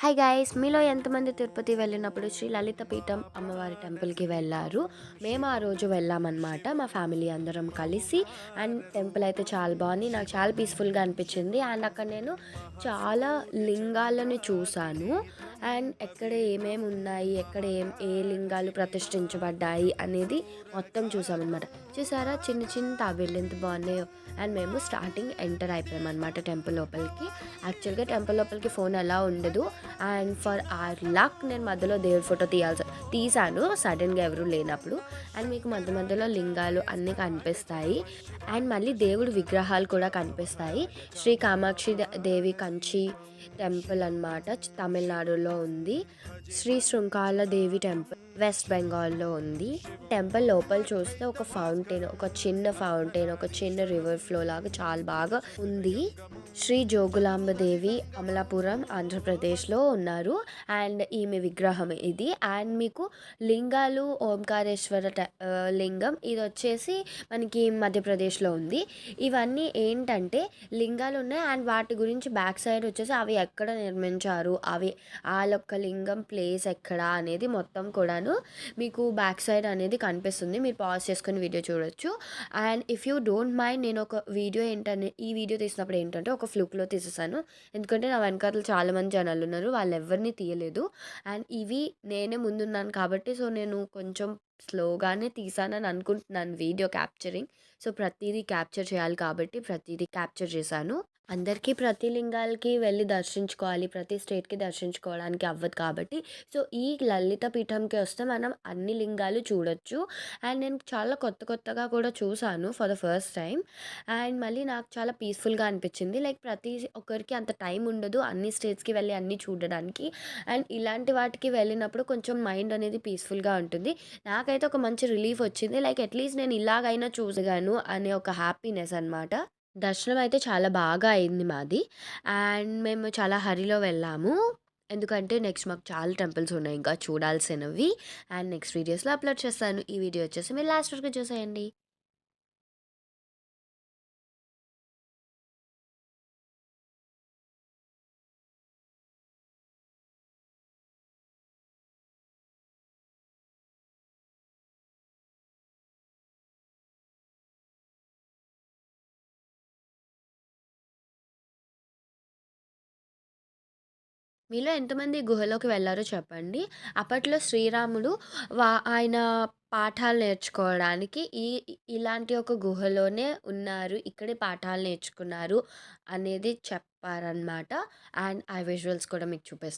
Hi guys మీలో ఎంతమంది తిరుపతి వెళ్ళినప్పుడు శ్రీ లలిత పీఠం అమ్మవారి టెంపుల్కి వెళ్ళారు? మేము ఆ రోజు వెళ్ళామన్నమాట, మా ఫ్యామిలీ అందరం కలిసి. అండ్ టెంపుల్ అయితే చాలా బాగుంది, నాకు చాలా పీస్ఫుల్గా అనిపించింది. అండ్ అక్కడ నేను చాలా లింగాలను చూశాను. అండ్ ఎక్కడ ఏమేమి ఉన్నాయి, ఎక్కడ ఏ లింగాలు ప్రతిష్ఠించబడ్డాయి అనేది మొత్తం చూసామన్నమాట. చూసారా చిన్న చిన్న తాబేళ్ళు ఎంత బాగున్నాయో. అండ్ మేము స్టార్టింగ్ ఎంటర్ అయిపోయామన్నమాట టెంపుల్ లోపలికి. యాక్చువల్గా టెంపుల్ లోపలికి ఫోన్ అలా ఉండదు. అండ్ ఫర్ ఆర్ లక్ నేను మధ్యలో దేవుడి ఫోటో తీసాను సడన్గా ఎవరు లేనప్పుడు. అండ్ మీకు మధ్య మధ్యలో లింగాలు అన్నీ కనిపిస్తాయి. అండ్ మళ్ళీ దేవుడి విగ్రహాలు కూడా కనిపిస్తాయి. శ్రీ కామాక్షి దేవి కంచి టెంపుల్ అన్నమాట, తమిళనాడులో ఉంది. శ్రీ శృంగాల దేవి టెంపుల్ వెస్ట్ బెంగాల్లో ఉంది. టెంపుల్ లోపల చూస్తే ఒక ఫౌంటైన్, ఒక చిన్న ఫౌంటైన్, ఒక చిన్న రివర్ ఫ్లో లాగా చాలా బాగా ఉంది. శ్రీ జోగులాంబ దేవి అమలాపురం ఆంధ్రప్రదేశ్లో ఉన్నారు. అండ్ ఈమె విగ్రహం ఇది. అండ్ మీకు లింగాలు ఓంకారేశ్వర లింగం ఇది వచ్చేసి మనకి మధ్యప్రదేశ్లో ఉంది. ఇవన్నీ ఏంటంటే లింగాలు ఉన్నాయి. అండ్ వాటి గురించి బ్యాక్ సైడ్ వచ్చేసి అవి ఎక్కడ నిర్మించారు, అవి వాళ్ళొక్క లింగం ప్లేస్ ఎక్కడ అనేది మొత్తం కూడాను మీకు బ్యాక్ సైడ్ అనేది కనిపిస్తుంది. మీరు పాజ్ చేసుకొని వీడియో చూడొచ్చు. And if you don't mind, నేను ఒక వీడియో ఈ వీడియో తీసినప్పుడు ఏంటంటే ఒక ఫ్లూక్లో తీసేసాను. ఎందుకంటే నా వెనకాతలు చాలామంది జనాలు ఉన్నారు, వాళ్ళు ఎవరిని తీయలేదు. అండ్ ఇవి నేనే ముందున్నాను కాబట్టి సో నేను కొంచెం స్లోగానే తీసానని అనుకుంటున్నాను వీడియో క్యాప్చరింగ్. సో ప్రతిదీ క్యాప్చర్ చేయాలి కాబట్టి ప్రతిదీ క్యాప్చర్ చేశాను. అందరికీ ప్రతి లింగాలకి వెళ్ళి దర్శించుకోవాలి, ప్రతి స్టేట్కి దర్శించుకోవడానికి అవ్వదు కాబట్టి సో ఈ లలిత పీఠంకి వస్తే మనం అన్ని లింగాలు చూడొచ్చు. అండ్ నేను చాలా కొత్త కొత్తగా కూడా చూసాను for the first time. And మళ్ళీ నాకు చాలా పీస్ఫుల్గా అనిపించింది. లైక్ ప్రతి ఒక్కరికి అంత టైం ఉండదు అన్ని స్టేట్స్కి వెళ్ళి అన్నీ చూడడానికి. అండ్ ఇలాంటి వాటికి వెళ్ళినప్పుడు కొంచెం మైండ్ అనేది పీస్ఫుల్గా ఉంటుంది. నాకైతే ఒక మంచి రిలీఫ్ వచ్చింది. లైక్ అట్లీస్ట్ నేను ఇలాగైనా చూసగాను అనే ఒక హ్యాపీనెస్ అనమాట. దర్శనం అయితే చాలా బాగా అయింది మాది. అండ్ మేము చాలా హరిలో వెళ్ళాము. ఎందుకంటే నెక్స్ట్ మాకు చాలా టెంపుల్స్ ఉన్నాయి ఇంకా చూడాల్సినవి. అండ్ నెక్స్ట్ వీడియోస్లో అప్లోడ్ చేస్తాను. ఈ వీడియో వచ్చేసి మీరు లాస్ట్ వరకు చూసేయండి. మీలో ఎంతమంది గుహలోకి వెళ్లారో చెప్పండి. అప్పట్లో శ్రీరాముడు ఆయన పాఠాలు నేర్చుకోవడానికి ఇలాంటి ఒక గుహలోనే ఉన్నారు, ఇక్కడే పాఠాలు నేర్చుకున్నారు అనేది చెప్పారనమాట. అండ్ ఆ విజువల్స్ కూడా మీకు చూపిస్తాను.